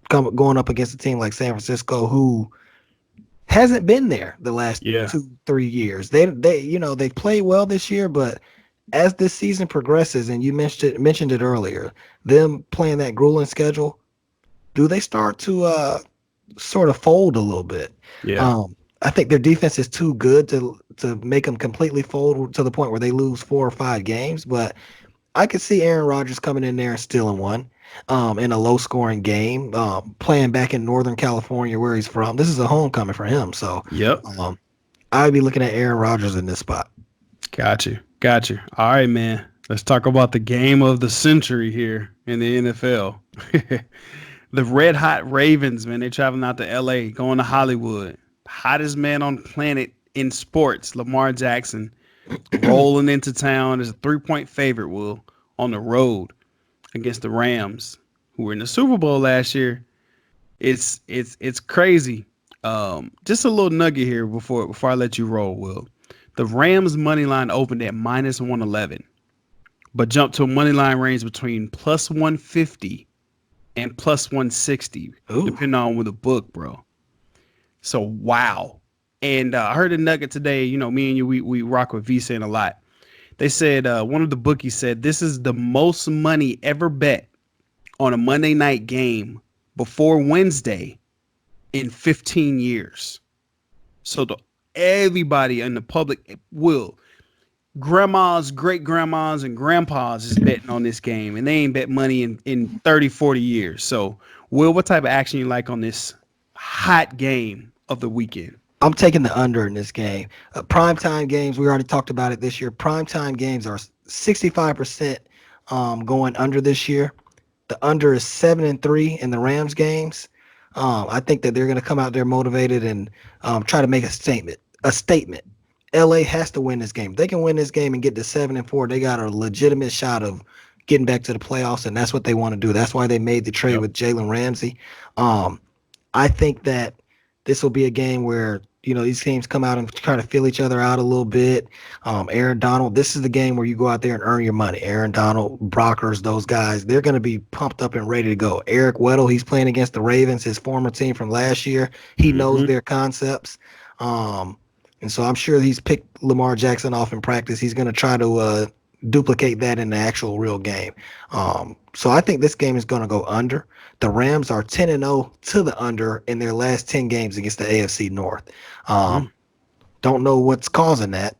going up against a team like San Francisco, who hasn't been there the last 2-3 years. They played well this year, but as this season progresses, and you mentioned it earlier, them playing that grueling schedule, do they start to sort of fold a little bit? Yeah. I think their defense is too good to make them completely fold to the point where they lose 4 or 5 games. But I could see Aaron Rodgers coming in there and stealing one in a low-scoring game, playing back in Northern California where he's from. This is a homecoming for him. So I'd be looking at Aaron Rodgers in this spot. Got you. All right, man. Let's talk about the game of the century here in the NFL. The Red Hot Ravens, man, they're traveling out to L.A., going to Hollywood. Hottest man on the planet in sports, Lamar Jackson, rolling into town as a 3-point favorite, Will, on the road against the Rams, who were in the Super Bowl last year. It's crazy. Just a little nugget here before I let you roll, Will. The Rams money line opened at -111, but jumped to a money line range between +150 and +160, depending on the book, bro. So wow. And I heard a nugget today. Me and you, we rock with VSiN a lot. They said one of the bookies said this is the most money ever bet on a Monday night game before Wednesday in 15 years. So everybody in the public will, grandmas, great grandmas, and grandpas is betting on this game, and they ain't bet money in 30, 40 years. So, Will, what type of action you like on this hot game of the weekend? I'm taking the under in this game. Primetime games, we already talked about it this year. Primetime games are 65% going under this year. The under is 7-3 in the Rams games. I think that they're going to come out there motivated and try to make a statement. LA has to win this game. If they can win this game and get to 7-4, they got a legitimate shot of getting back to the playoffs, and that's what they want to do. That's why they made the trade with Jalen Ramsey. I think that this will be a game where, these teams come out and try to feel each other out a little bit. Aaron Donald, this is the game where you go out there and earn your money. Aaron Donald, Brockers, those guys, they're going to be pumped up and ready to go. Eric Weddle, he's playing against the Ravens, his former team from last year. He knows Hmm. their concepts. And so I'm sure he's picked Lamar Jackson off in practice. He's going to try to duplicate that in the actual real game. So I think this game is going to go under. The Rams are 10-0 to the under in their last 10 games against the AFC North. Um, don't know what's causing that.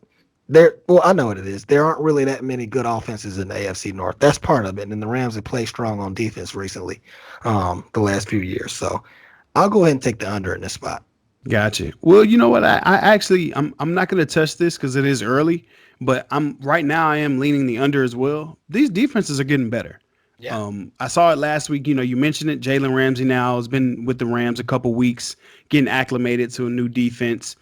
Well, I know what it is. There aren't really that many good offenses in the AFC North. That's part of it. And the Rams have played strong on defense recently, the last few years. So I'll go ahead and take the under in this spot. Gotcha. Well, you know what? I actually I'm not going to touch this because it is early, but I'm right now I am leaning the under as well. These defenses are getting better. Yeah. I saw it last week. You know, you mentioned it. Jalen Ramsey now has been with the Rams a couple weeks, getting acclimated to a new defense.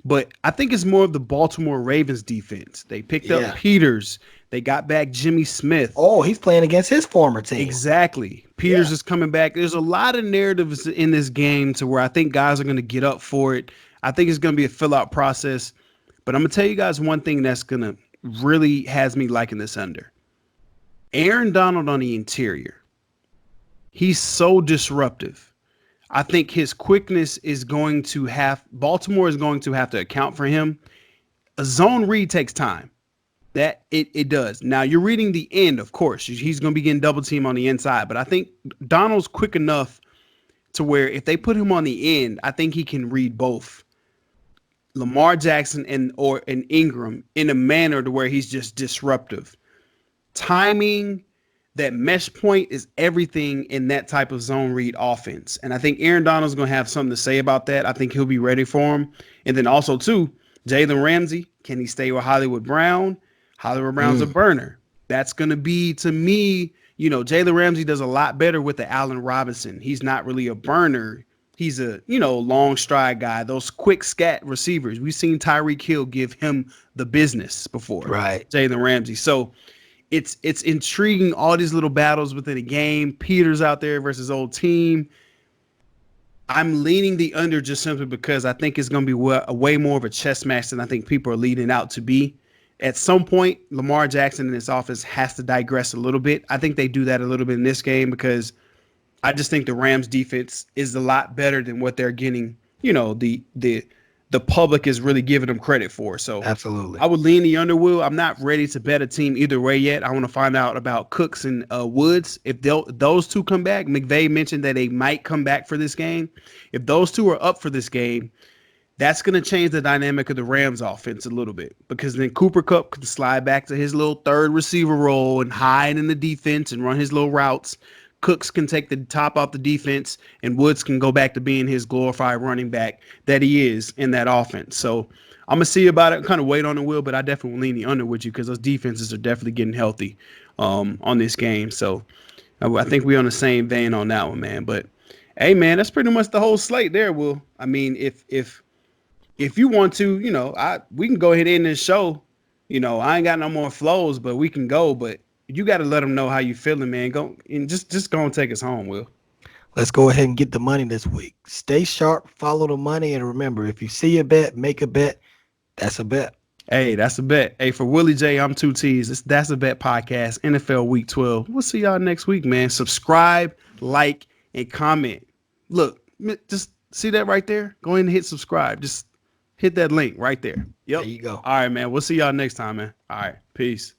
But I think it's more of the Baltimore Ravens defense. They picked up Yeah. Peters. They got back Jimmy Smith. Oh, he's playing against his former team. Exactly. Peters Yeah. is coming back. There's a lot of narratives in this game to where I think guys are going to get up for it. I think it's going to be a fill out process. But I'm going to tell you guys one thing that's going to really has me liking this under. Aaron Donald on the interior. He's so disruptive. I think his quickness is going to have Baltimore is going to have to account for him. A zone read takes time. That it does. Now you're reading the end, of course. He's going to be getting double team on the inside, but I think Donald's quick enough to where if they put him on the end, I think he can read both Lamar Jackson and Ingram in a manner to where he's just disruptive. Timing, that mesh point is everything in that type of zone read offense. And I think Aaron Donald's going to have something to say about that. I think he'll be ready for him. And then also, too, Jalen Ramsey, can he stay with Hollywood Brown? Hollywood Brown's a burner. That's going to be, to me, Jalen Ramsey does a lot better with the Allen Robinson. He's not really a burner. He's a, long stride guy. Those quick scat receivers. We've seen Tyreek Hill give him the business before. Right. Jalen Ramsey. So it's intriguing, all these little battles within a game. Peters out there versus old team. I'm leaning the under just simply because I think it's going to be a way more of a chess match than I think people are leading out to be. At some point, Lamar Jackson in this offense has to digress a little bit. I think they do that a little bit in this game because I just think the Rams defense is a lot better than what they're getting. The public is really giving them credit for. So Absolutely. I would lean the under. Will. I'm not ready to bet a team either way yet. I want to find out about Cooks and Woods. If those two come back, McVay mentioned that they might come back for this game. If those two are up for this game, that's going to change the dynamic of the Rams offense a little bit because then Cooper Kupp can slide back to his little third receiver role and hide in the defense and run his little routes. Cooks can take the top off the defense and Woods can go back to being his glorified running back that he is in that offense. So I'm going to see about it, kind of wait on the wheel, but I definitely lean the under with you because those defenses are definitely getting healthy on this game. So I think we're on the same vein on that one, man. But, hey, man, that's pretty much the whole slate there, Will. I mean, if you want to, we can go ahead and end this show. I ain't got no more flows, but we can go. But you got to let them know how you feeling, man. Go and just go and take us home, Will. Let's go ahead and get the money this week. Stay sharp, follow the money, and remember, if you see a bet, make a bet. That's a bet. Hey, that's a bet. Hey, for Willie J, I'm 2T's. That's a Bet podcast, NFL Week 12. We'll see y'all next week, man. Subscribe, like, and comment. Look, just see that right there? Go ahead and hit subscribe. Just hit that link right there. Yep. There you go. All right, man. We'll see y'all next time, man. All right. Peace.